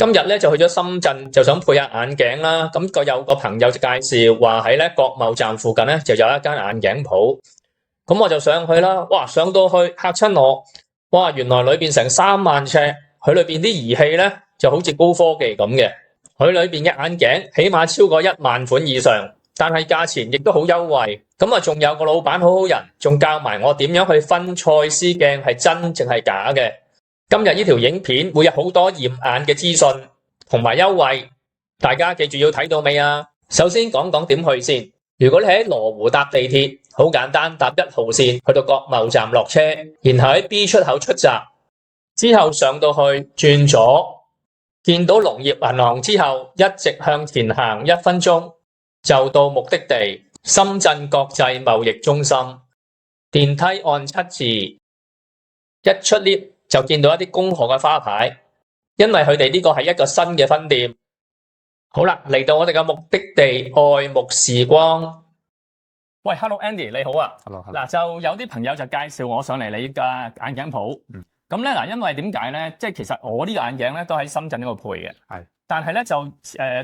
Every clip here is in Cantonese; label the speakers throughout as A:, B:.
A: 今日咧就去咗深圳，就想配下眼鏡啦。咁有個朋友就介紹話喺咧國貿站附近咧就有一間眼鏡鋪。咁我就上去啦。哇！上到去嚇親我。哇！原來裏邊成3萬尺，佢裏邊啲儀器咧就好似高科技咁嘅。佢裏邊嘅眼鏡起碼超過1萬款以上，但係價錢亦都好優惠。咁啊，仲有個老闆好好人，仲教埋我點樣去分蔡司鏡係真定係假嘅。今日呢條影片會有好多驗眼嘅資訊同埋優惠，大家記住要睇到尾啊！首先講講點去先。如果你喺羅湖搭地鐵，好簡單，搭1號線去到國貿站落車，然後喺 B 出口出閘，之後上到去轉左，見到農業銀行之後，一直向前行1分鐘就到目的地深圳國際貿易中心。電梯按7字，一出 lift 就見到一啲恭賀嘅花牌，因為佢哋呢個係一個新嘅分店。好啦，嚟到我哋嘅目的地愛慕時光。
B: 喂 ，Hello Andy， 你好啊。
C: Hello。
B: 嗱，就有啲朋友就介紹我上嚟你嘅眼鏡鋪。咁咧嗱，因為點解咧？即係其實我呢個眼鏡咧都喺深圳呢度配嘅。係。但係咧就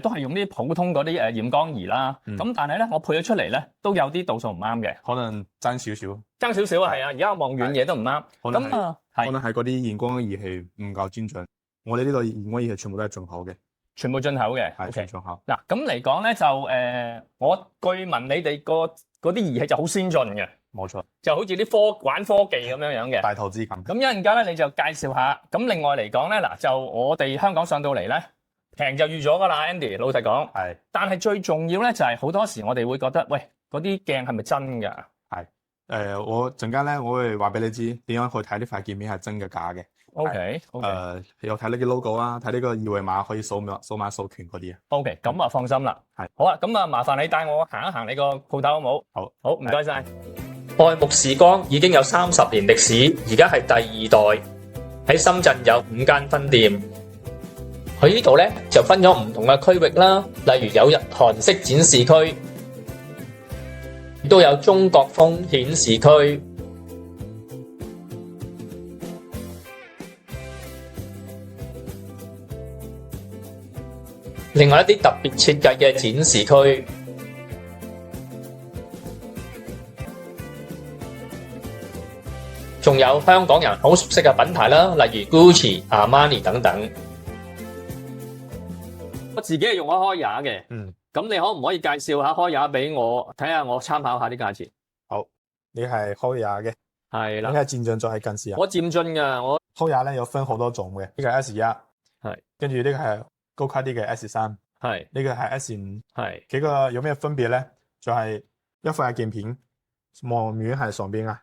B: 都係用啲普通嗰啲驗光儀啦。咁但係咧我配咗出嚟咧都有啲度數唔啱嘅。
C: 可能爭少少。
B: 爭少少啊，係啊！而家望遠嘢都唔啱。咁啊，
C: 可能係嗰啲驗光嘅儀器唔夠精準。我哋呢度驗光儀器全部都係進口嘅。
B: 全部進口嘅。
C: 係全進口。
B: 嗱，咁嚟講咧就我據聞你哋嗰啲儀器就好先進嘅。
C: 冇錯。
B: 就好似啲玩科技咁樣嘅。
C: 大投資咁。
B: 咁一陣間咧你就介紹下。咁另外嚟講咧嗱，就我哋香港上到嚟咧平就預咗噶啦 ，Andy 老實講。係。但係最重要咧就係好多時我哋會覺得，喂，嗰啲鏡係咪真㗎？係。
C: 我陣間咧我會話俾你知點樣去睇呢塊鏡片係真嘅假嘅。
B: OK。
C: 有睇呢啲 logo 啊，睇呢個二維碼可以掃碼掃權嗰啲啊。
B: OK，咁啊放心啦。係。好啊，咁啊麻煩你帶我行一行你個鋪頭好冇？好。好，唔該晒。
A: 愛慕時光已經有30年歷史，而家係第2代，喺深圳有5間分店。佢呢度咧就分咗唔同嘅區域啦，例如有日韓式展示區，亦都有中國風顯示區。另外一啲特別設計嘅展示區。仲有香港人好熟悉嘅品牌啦，例如 Gucci、Armani 等等。
B: 我自己係用開雅嘅。咁你可唔可以介紹下開雅俾我睇下，我參考下啲價錢？
C: 好，你係開雅嘅。係啦。你係漸進再係近視啊？
B: 我漸進㗎，
C: 開雅咧有分好多種嘅，呢個係 S1。係。跟住呢個係高級啲嘅 S3。係。呢個係 S5。係。幾個有咩分別咧？就係一塊鏡片望遠係上邊啊。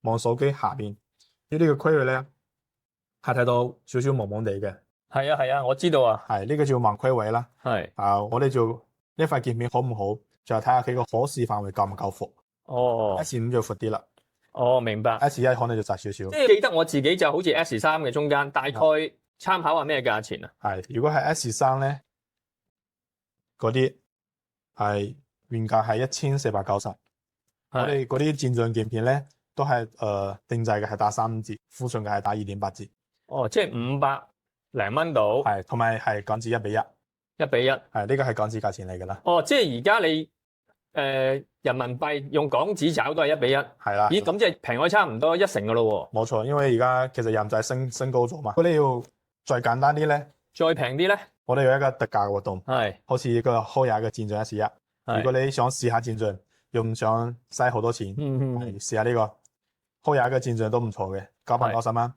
C: 望手機下邊呢啲嘅區域咧，係睇到少少蒙蒙地嘅。
B: 係啊，我知道啊。係
C: 呢個叫盲區位啦。係我哋做呢塊鏡片好唔好，就係睇下佢個可視範圍夠唔夠闊。哦。S5就闊啲啦。哦，明白。S1可能就窄少少。即係
B: 記得我自己就好似 S3嘅中間，大概參考下咩價錢啊？
C: 係，如果係 S3咧，嗰啲係原價係1490。我哋嗰啲漸進鏡片咧。都係定製嘅係打3折，附送嘅係打2.8折。
B: 哦，即係500零蚊到。係，
C: 同埋係港紙1比1。1比1。係，呢個係港紙價錢嚟㗎啦。
B: 哦，即係而家你人民幣用港紙找都係1比1。係啦。咦，咁即係平咗差唔多1成㗎咯喎。
C: 冇錯，因為而家其實人仔升高咗嘛。如果你要再簡單啲咧，
B: 再平啲咧，我
C: 哋有一個特價活動。係。好似一個開雅嘅漸進S1。如果你想試下漸進，又唔想嘥好多錢，試下呢個。開雅嘅漸進都唔錯嘅，990蚊，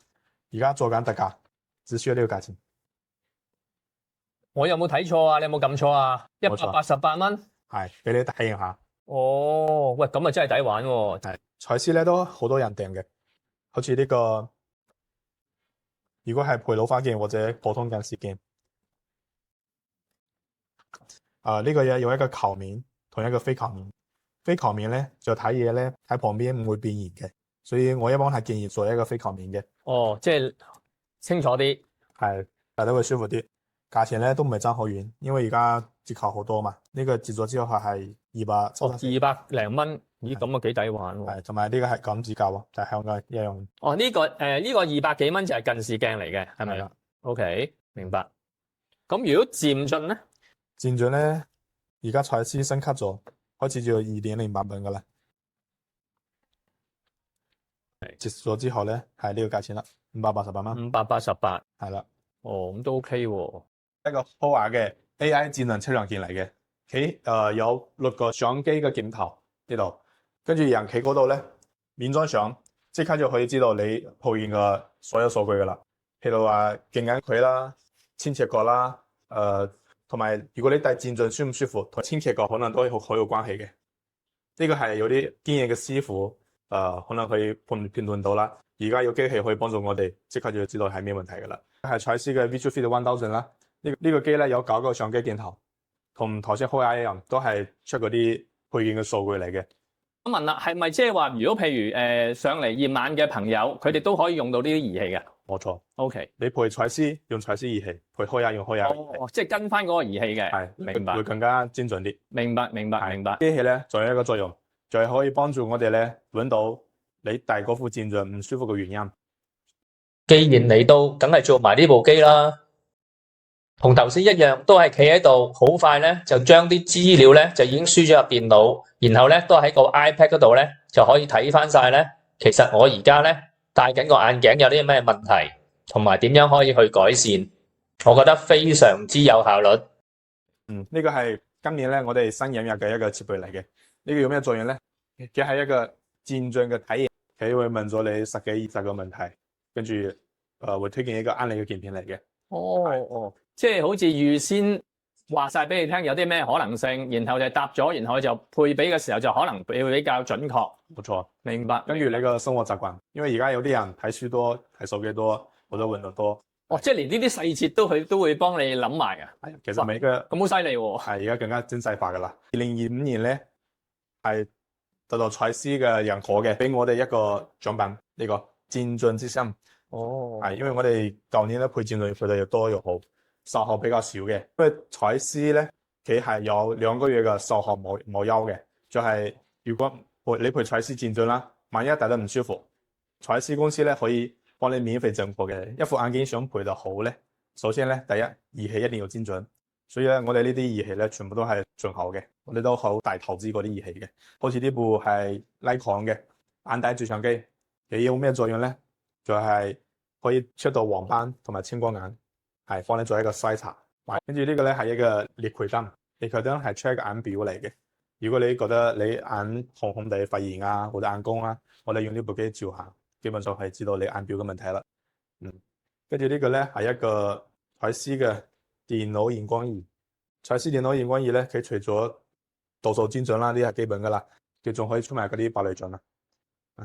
C: 而家做緊特價，只需要呢個價錢。
B: 我有冇睇錯啊？你有冇撳錯啊？188蚊，係
C: 俾你體驗下。
B: 哦，喂，咁啊真係抵玩喎。
C: 係，蔡司咧都好多人訂嘅，好似呢個，如果係配老花鏡或者普通近視鏡，呢個嘢有一個球面同一個非球面，非球面咧就睇嘢咧喺旁邊唔會變形嘅。所以我一般係建議做一個非球面嘅。
B: 哦，即係清楚啲，
C: 係睇得會舒服啲。價錢咧都唔係爭好遠，因為而家折扣好多嘛。呢個折咗之後係200
B: 零蚊，咦咁啊幾抵玩喎。
C: 係，同埋呢個係港紙價喎，就係香港一樣。
B: 哦，呢個200幾蚊就係近視鏡嚟嘅，係咪啊？OK，明白。咁如果漸進咧？
C: 漸進咧，而家蔡司升級咗，開始做2.0版本噶啦。接咗之後咧，係呢個價錢啦，588蚊。
B: 588，
C: 係啦。
B: 哦，咁都 OK 喎。
C: 一個豪華嘅 AI 智能測量鏡嚟嘅，佢有6個相機嘅鏡頭呢度，跟住人企嗰度咧，影張相，即刻就可以知道你鋪現嘅所有數據噶啦。譬如話鏡眼距啦、傾斜角啦，同埋如果你戴漸進舒唔舒服，同傾斜角可能都好有關係嘅。呢個係有啲經驗嘅師傅可能可以判斷到啦。而家有機器可以幫助我哋，即刻就知道係咩問題噶啦。係蔡司嘅 Visual Fit 1000啦。呢個機咧有9個相機鏡頭，同頭先開 I 一樣，都係出嗰啲配件嘅數據嚟嘅。
B: 我問啦，係咪即係話，如果譬如上嚟驗眼嘅朋友，佢哋都可以用到呢啲儀器嘅？
C: 冇錯。
B: OK。
C: 你配蔡司用蔡司儀器，配開 I 用開 I。
B: 哦，即係跟翻嗰個儀器嘅。
C: 係，
B: 明白。
C: 會更加精準啲。
B: 明白。
C: 機器咧仲有一個作用，就係可以幫助我哋咧揾到你戴嗰副漸進唔舒服嘅原因。
A: 既然嚟到，梗係做埋呢部機啦。同頭先一樣，都係企喺度，好快咧就將啲資料咧就已經輸咗入電腦，然後咧都喺個 iPad 嗰度咧就可以睇翻晒咧。其實我而家咧戴緊個眼鏡有啲咩問題，同埋點樣可以去改善，我覺得非常之有效率。
C: 呢個係今年咧我哋新引入嘅一個設備嚟嘅。呢個有咩作用咧？佢係一個漸進嘅體驗，佢會問咗你10幾20個問題，跟住會推薦一個啱你嘅鏡片嚟嘅。
B: 哦，即係好似預先話晒俾你聽有啲咩可能性，然後就答咗，然後就配比嘅時候就可能會比較準確。
C: 冇錯。
B: 明白。
C: 跟住你個生活習慣，因為而家有啲人睇書多、睇手機多，或者運動多。
B: 哦，即係連呢啲細節都會幫你諗埋啊。
C: 係，其實每個
B: 咁好犀利喎。
C: 係而家更加精細化噶啦。2025年咧係得到蔡司嘅認可嘅，俾我哋一個獎品，呢個漸進之星。
B: 哦。
C: 係，因為我哋舊年咧配漸進配得又多又好，售後比較少嘅。因為蔡司咧佢係有2個月嘅售後無憂嘅，就係如果你配蔡司漸進啦，萬一戴得唔舒服，蔡司公司咧可以幫你免費整過嘅。一副眼鏡想配得好咧，首先咧第一儀器一定要精準，所以咧我哋呢啲儀器咧全部都係進口嘅，我哋都好大投資嗰啲儀器嘅。好似呢部係 Nikon 嘅眼底照相機，佢有咩作用咧？就係可以出到黃斑同埋青光眼，係幫你做一個篩查。跟住呢個咧係一個裂隙燈，裂隙燈係出一個眼表嚟嘅。如果你覺得你眼紅紅地發炎啊，或者眼乾啊，我哋用呢部機照下，基本上係知道你眼表嘅問題啦。跟住呢個咧係一個蔡司嘅電腦驗光儀。蔡司電腦驗光儀咧，佢除咗度數精準啦，呢係基本噶啦，佢仲可以出埋嗰啲白內障啦。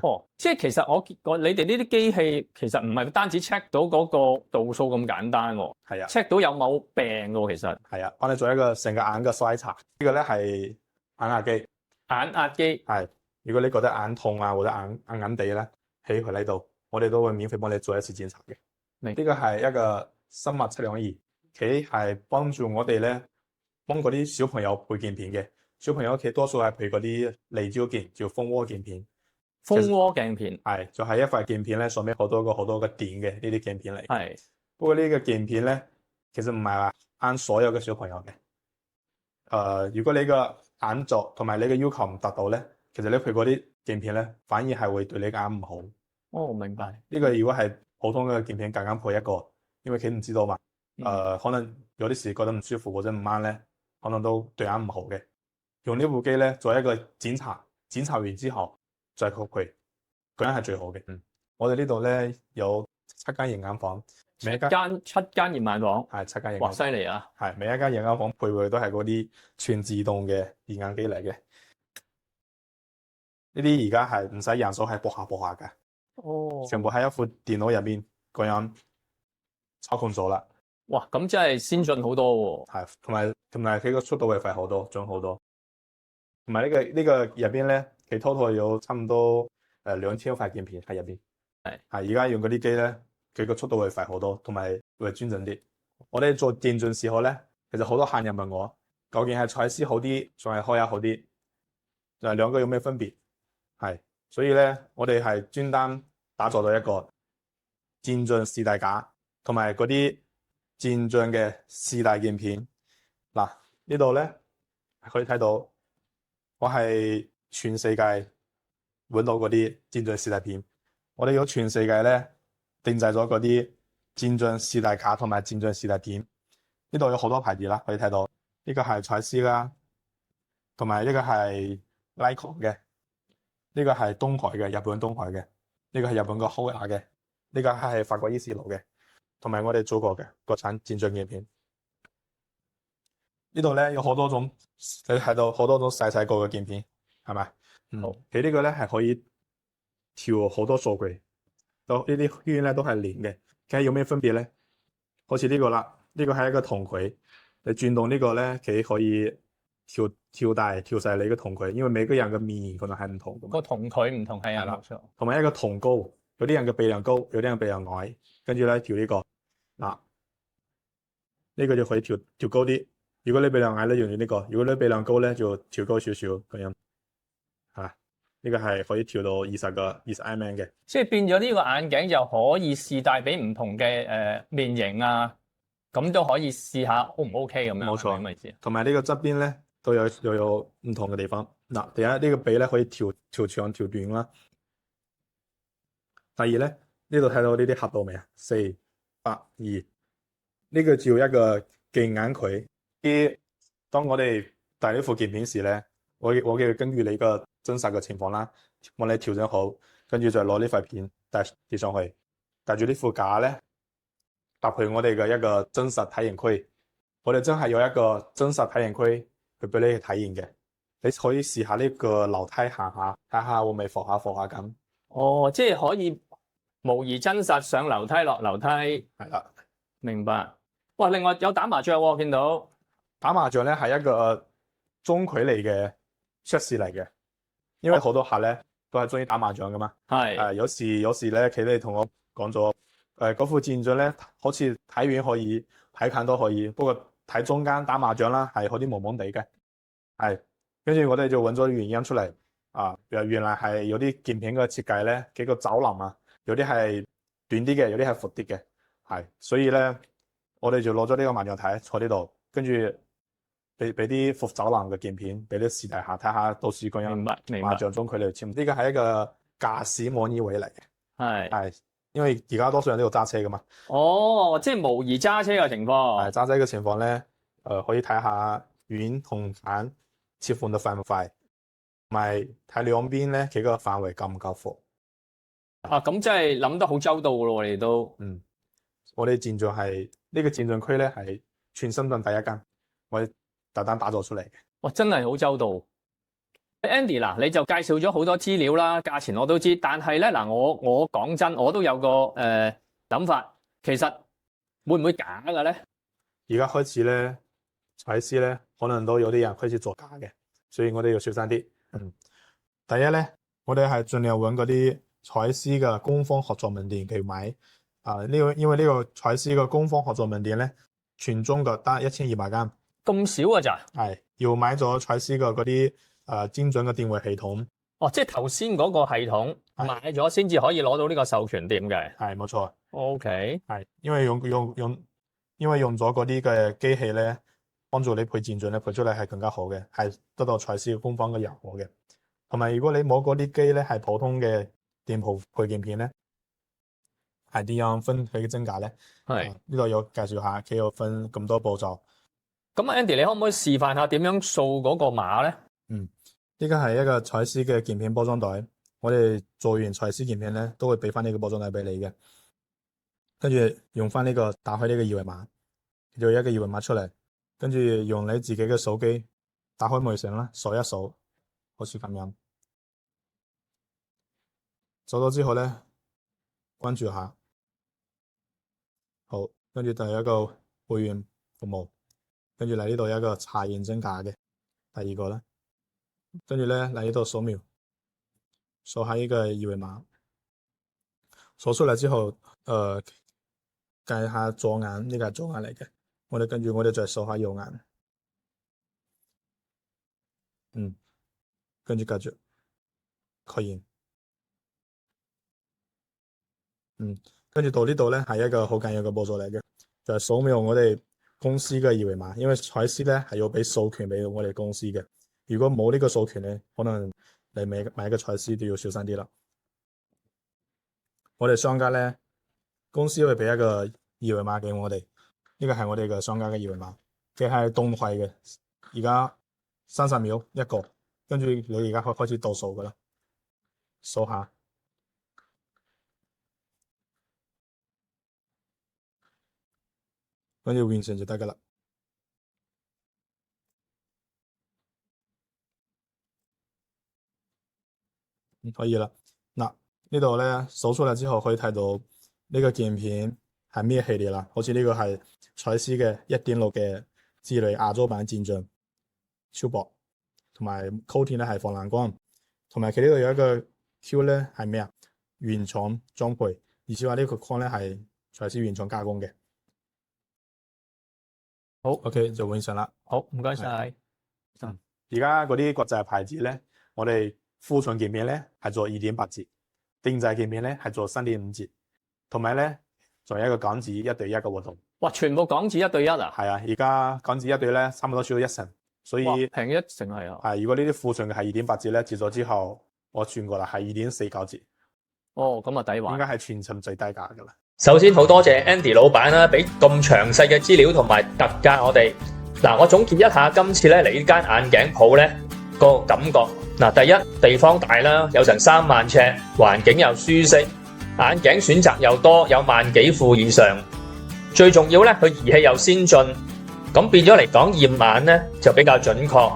B: 哦，即係其實你哋呢啲機器其實唔係單止 check 到嗰個度數咁簡單喎。
C: 係啊
B: check 到有冇病喎，其實
C: 係啊，幫你做一個成個眼嘅篩查。呢個咧係眼壓機。
B: 眼壓機
C: 係，如果你覺得眼痛啊或者眼地咧，喺佢呢度，我哋都會免費幫你做一次檢查嘅。呢個係一個生物測量儀，佢係幫助我哋咧，幫嗰啲小朋友配鏡片嘅。小朋友佢多數係配嗰啲離焦鏡，叫蜂窩鏡片。
B: 蜂窩鏡片
C: 係，就係一塊鏡片咧，上面好多個點嘅呢啲鏡片嚟。
B: 係，不
C: 過呢個鏡片咧，其實唔係話啱所有嘅小朋友嘅。如果你個眼軸同埋你嘅要求唔達到咧，其實你配嗰啲鏡片咧，反而係會對你眼唔好。
B: 哦，明白。
C: 呢個如果係普通嘅鏡片，夾硬配一個，因為佢唔知道嘛。可能有啲時覺得唔舒服或者唔啱咧，可能都對眼唔好嘅。用呢部機咧做一個檢查，檢查完之後再確配，咁樣係最好嘅。我哋呢度咧有7間驗眼房，每一間
B: 7間驗眼房，
C: 係7間驗眼房。
B: 哇，犀利啊！
C: 係，每一間驗眼房配備都係嗰啲全自動嘅驗眼機嚟嘅。呢啲而家係唔使人手，係駁下嘅。
B: 哦，
C: 全部喺一副電腦入邊咁樣操控咗啦。
B: 哇，咁真係先進好多喎。
C: 係，同埋佢個速度會快好多，準好多。同埋呢個入邊咧，佢 total 有差唔多2000塊鏡片喺入邊。係，而家用嗰啲機咧，佢個速度會快好多，同埋會專準啲。我哋做漸進時候咧，其實好多客人問我，究竟係蔡司好啲，仲係開下好啲？就兩個有咩分別？係，所以咧，我哋係專單打造到一個漸進試戴架，同埋嗰啲戰將嘅4大鏡片。嗱，呢度咧可以睇到，我係全世界揾到嗰啲戰將4大片。我哋有全世界咧定製咗嗰啲戰將4大卡同埋戰將4大片。呢度有好多牌子啦，可以睇到呢個係蔡司啦，同埋呢個係 Nikon 嘅，呢個係東海嘅，日本東海嘅，呢個係日本個 Hoya 嘅，呢個係法國伊士路嘅，同埋我哋祖國嘅國產戰將鏡片。呢度咧有好多種，你睇到好多種細細個嘅鏡片，係咪？好，佢呢個咧係可以調好多數據，呢啲圈咧都係連嘅。睇下有咩分別咧？好似呢個啦，呢個係一個銅軌，你轉動呢個咧，佢可以調大調細你嘅銅軌，因為每個人嘅面型可能係唔同嘅嘛。
B: 個銅軌唔同係啊，冇錯。同
C: 埋一個銅高，有啲人嘅鼻梁高，有啲人鼻梁矮，跟住咧調呢個嗱，呢個就可以調高啲。如果你鼻梁矮咧，用呢個；如果你鼻梁高咧，就調高少少咁樣。呢個係可以調到20 mm 嘅。
B: 即係變咗呢個眼鏡就可以試戴俾唔同嘅面型啊，咁都可以試下 O 唔 OK 咁樣。冇錯，咁嘅意思。同埋呢個側邊咧都又有唔同嘅地方。嗱，第一呢個鼻咧可以調長調短啦。第二咧，呢度睇到呢啲刻度未啊？4、8、2，呢個叫一個鏡眼距。當我哋戴呢副鏡片時咧，我嘅根據你個真實嘅情況啦，我哋調整好，跟住再攞呢塊片戴上去，戴住呢副架咧，搭配我哋嘅一個真實體驗區。我哋真係有一個真實體驗區去俾你去體驗嘅。你可以試下呢個樓梯行下，睇下會唔會浮下咁。哦，即係可以模擬真實上樓梯落樓梯。係啦，明白。哇，另外有打麻雀喎，見到。打麻將咧係一個中距離嘅測試嚟嘅，因為好多客咧都係中意打麻將噶嘛。係有時咧，佢哋同我講咗，嗰副戰將咧好似睇遠可以，睇近都可以，不過睇中間打麻將啦係有啲懵懵地嘅。係，跟住我哋就揾咗原因出嚟啊，原來係有啲鏡片嘅設計咧幾個走廊啊，有啲係短啲嘅，有啲係闊啲嘅。係，所以咧我哋就攞咗呢個麻將台坐呢度，跟住俾啲副走廊嘅鏡片，俾啲試戴下，睇下到時咁樣麻將中距離簽。呢個係一個駕駛模擬位嚟嘅，係，因為而家多數人都要揸車噶嘛。哦，即係模擬揸車嘅情況。係揸車嘅情況咧，可以睇下遠同近切換得快唔快，同埋睇兩邊咧佢個範圍夠唔夠闊。啊，咁真係諗得好周到噶咯，我哋都。我哋戰將係呢個戰將區咧係全深圳第一間，我哋特登打咗出嚟嘅。哇，真係好周到。Andy 嗱，你就介紹咗好多資料啦，價錢我都知，但係咧嗱，我講真，我都有個諗法，其實會唔會假嘅咧？而家開始咧，蔡司咧可能都有啲人開始做假嘅，所以我哋要小心啲。第一咧，我哋係盡量揾嗰啲蔡司嘅官方合作門店去買。因為呢個蔡司嘅官方合作門店咧，全中國得1200間。咁少啊咋？係要買咗蔡司嘅嗰啲精準嘅定位系統。哦，即係頭先嗰個系統買咗先至可以攞到呢個授權店嘅。係冇錯。OK。係因為用咗嗰啲嘅機器咧，幫助你配戰將咧，配出嚟係更加好嘅，係得到蔡司官方嘅認可嘅。同埋如果你冇嗰啲機咧，係普通嘅店鋪配鏡片咧，係點樣分佢嘅真假咧？係呢度有介紹下，佢有分咁多步驟。咁 Andy，你可唔可以示範下點樣掃嗰個碼咧？呢個係一個蔡司嘅鏡片包裝袋，我哋做完蔡司鏡片咧，都會俾翻呢個包裝袋俾你嘅。跟住用翻呢個打開呢個二維碼，就一個二維碼出嚟，跟住用你自己嘅手機打開微信啦，掃一掃，好似咁樣。掃咗之後咧，關注下。好，跟住第一個會員服務，跟住嚟呢度有一個查驗真假嘅，第二個咧，跟住咧嚟呢度掃描，掃下呢個二維碼，掃出嚟之後，計下左眼，呢個係左眼嚟嘅，跟住我哋再掃下右眼，跟住繼續確認，跟住到呢度咧係一個好緊要嘅步驟嚟嘅，
C: 就係掃描我哋公司嘅二維碼，因為彩絲咧係要俾授權俾我哋公司嘅。如果冇呢個授權咧，可能你買個彩絲都要小心啲啦。我哋商家咧，公司會俾一個二維碼給我哋，呢個係我哋嘅商家嘅二維碼，佢係動態嘅，而家30秒一個，跟住你而家可以開始倒數噶啦，數下，跟住完成就得噶啦。可以啦。嗱，呢度咧掃出嚟之後可以睇到呢個鍵片係咩系列啦，好似呢個係彩絲嘅 1.6 嘅智雷亞洲版戰將，超薄，同埋 coating 咧係防藍光，同埋佢呢度有一個 Q 咧係咩啊？原廠裝配，而且話呢個框咧係彩絲原廠加工嘅。好 ，OK 就完成啦。
B: 好，唔該晒。
C: 而家嗰啲國際牌子咧，我哋庫存鍵片咧係做2.8折，定製鍵片咧係做3.5折，同埋咧仲有一個港紙1對1嘅活動。
B: 哇！全部港紙1對1啊？
C: 係啊，而家港紙1對咧差唔多少咗1成，所以
B: 平1成係啊。
C: 係，如果呢啲庫存嘅係2.8折咧，折咗之後我算過啦，係2.49折。
B: 哦，咁啊抵玩。
C: 應該係全程最低價噶啦。
A: 首先好多謝 Andy 老闆啦，俾咁詳細嘅資料同埋特價我哋。嗱，我總結一下今次咧嚟呢間眼鏡鋪咧個感覺。嗱，第一，地方大啦，有成3萬尺，環境又舒適，眼鏡選擇又多，有萬幾副以上。最重要咧，佢儀器又先進，咁變咗嚟講驗眼咧就比較準確。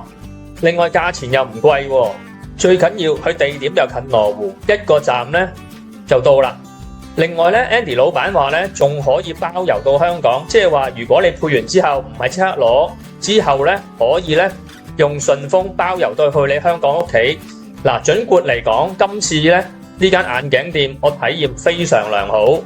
A: 另外價錢又唔貴喎，最緊要佢地點又近羅湖，1個站咧就到啦。另外咧 ，Andy 老闆話咧，仲可以包郵到香港，即係話如果你配完之後唔係即刻攞，之後咧可以咧用順豐包郵到去你香港屋企。嗱，總括嚟講，今次咧呢間眼鏡店我體驗非常良好。